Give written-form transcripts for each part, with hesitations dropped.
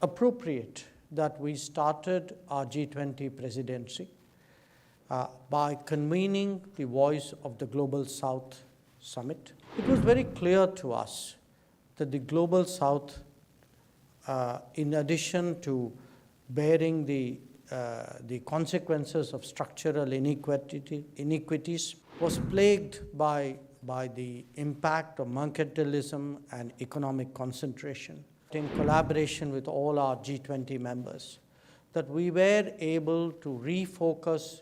appropriate that we started our G20 presidency by convening the Voice of the Global South Summit. It was very clear to us that the Global South, in addition to bearing the consequences of structural inequities, was plagued by the impact of mercantilism and economic concentration. In collaboration with all our G20 members, that we were able to refocus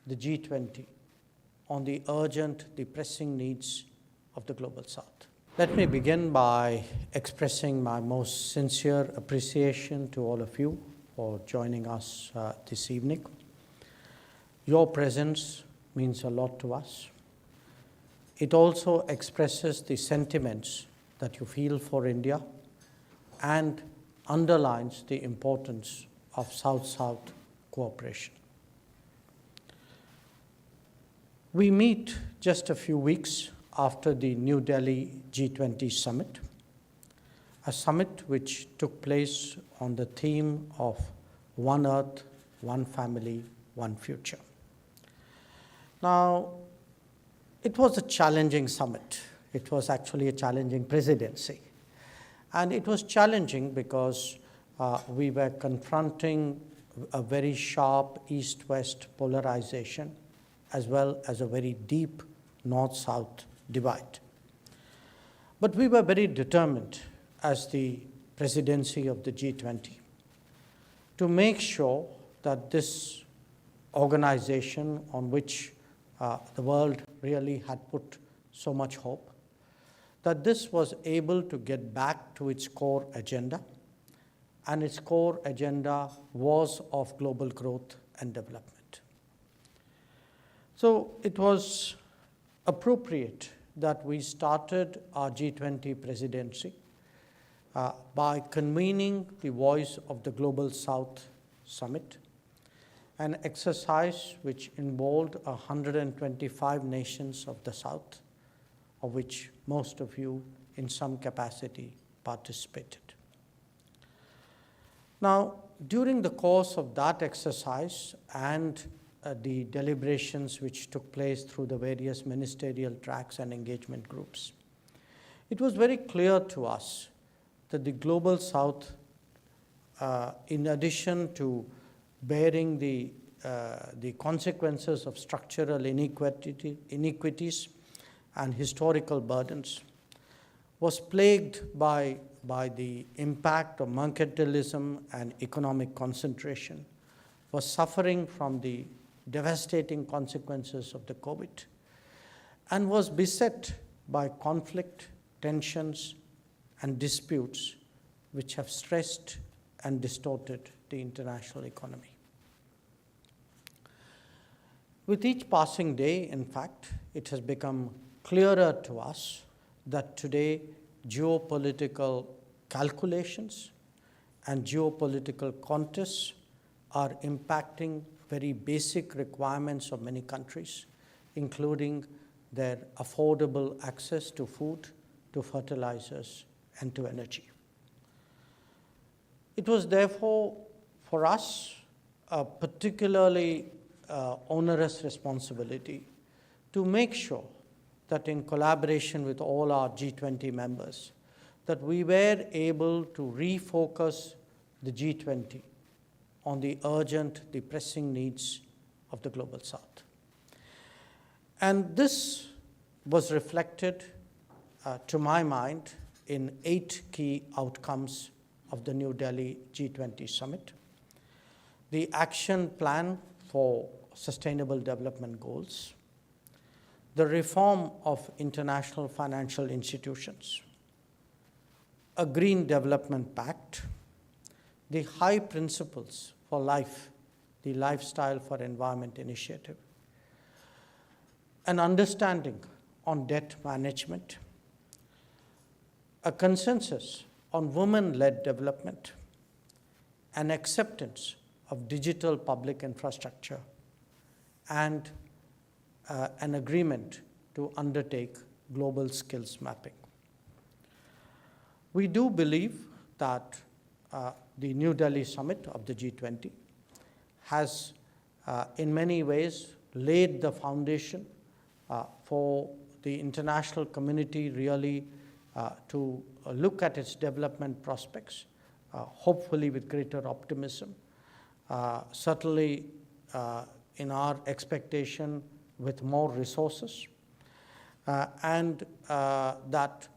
the G20 on the urgent, the pressing needs of the Global South. Let me begin by expressing my most sincere appreciation to all of you for joining us this evening. Your presence means a lot to us. It also expresses the sentiments that you feel for India and underlines the importance of South-South cooperation. We meet just a few weeks after the New Delhi G20 summit, a summit which took place on the theme of One Earth, One Family, One Future. Now, it was a challenging summit. It was actually a challenging presidency. And it was challenging because we were confronting a very sharp east-west polarization, as well as a very deep north-south divide. But we were very determined as the presidency of the G20 to make sure that this organization on which the world really had put so much hope, that this was able to get back to its core agenda, and its core agenda was of global growth and development. So it was appropriate that we started our G20 presidency by convening the Voice of the Global South Summit, an exercise which involved 125 nations of the South, of which most of you in some capacity participated. Now, during the course of that exercise and the deliberations which took place through the various ministerial tracks and engagement groups, it was very clear to us that the Global South, in addition to bearing the consequences of structural inequities and historical burdens, was plagued by the impact of mercantilism and economic concentration, was suffering from the devastating consequences of the COVID, and was beset by conflict, tensions, and disputes which have stressed and distorted the international economy. With each passing day, in fact, it has become clearer to us that today geopolitical calculations and geopolitical contests are impacting very basic requirements of many countries, including their affordable access to food, to fertilizers, and to energy. It was therefore for us a particularly onerous responsibility to make sure that in collaboration with all our G20 members, that we were able to refocus the G20 on the urgent, the pressing needs of the Global South. And this was reflected, to my mind, in 8 key outcomes of the New Delhi G20 summit. The action plan for sustainable development goals, the reform of international financial institutions, a green development pact, the high principles for life, the Lifestyle for Environment initiative, an understanding on debt management, a consensus on women-led development, an acceptance of digital public infrastructure, and an agreement to undertake global skills mapping. We do believe that the New Delhi summit of the G20 has in many ways laid the foundation for the international community really to look at its development prospects, hopefully with greater optimism, certainly in our expectation with more resources, and that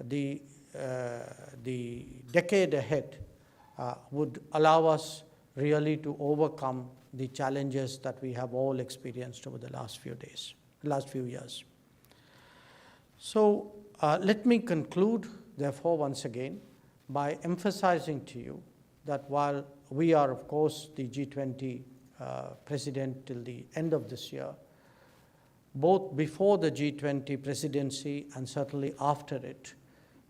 the decade ahead would allow us really to overcome the challenges that we have all experienced over the last few years. So let me conclude, therefore, once again, by emphasizing to you that while we are, of course, the G20 president till the end of this year, both before the G20 presidency and certainly after it,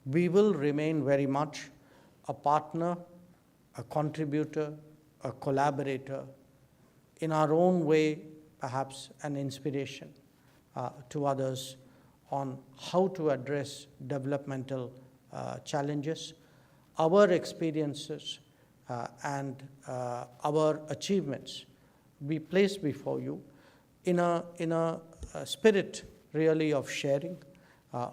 we will remain very much a partner, a contributor, a collaborator, in our own way, perhaps an inspiration to others on how to address developmental challenges. Our experiences and our achievements we place before you in a spirit really of sharing.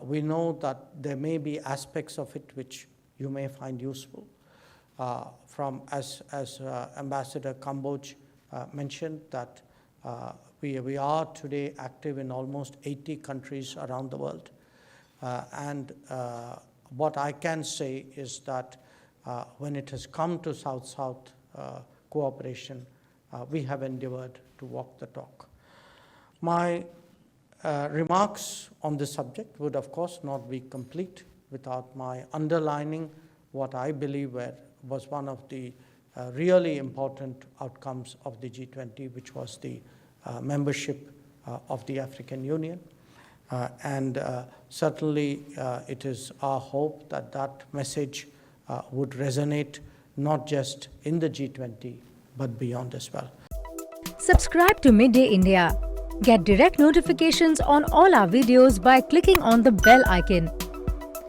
We know that there may be aspects of it which you may find useful. From as Ambassador Kamboj mentioned, that we are today active in almost 80 countries around the world. And what I can say is that when it has come to South-South cooperation, we have endeavored to walk the talk. My remarks on this subject would, of course, not be complete without my underlining what I believe was one of the really important outcomes of the G20, which was the membership of the African Union. And certainly it is our hope that that message would resonate not just in the G20, but beyond as well. Subscribe to Midday India. Get direct notifications on all our videos by clicking on the bell icon.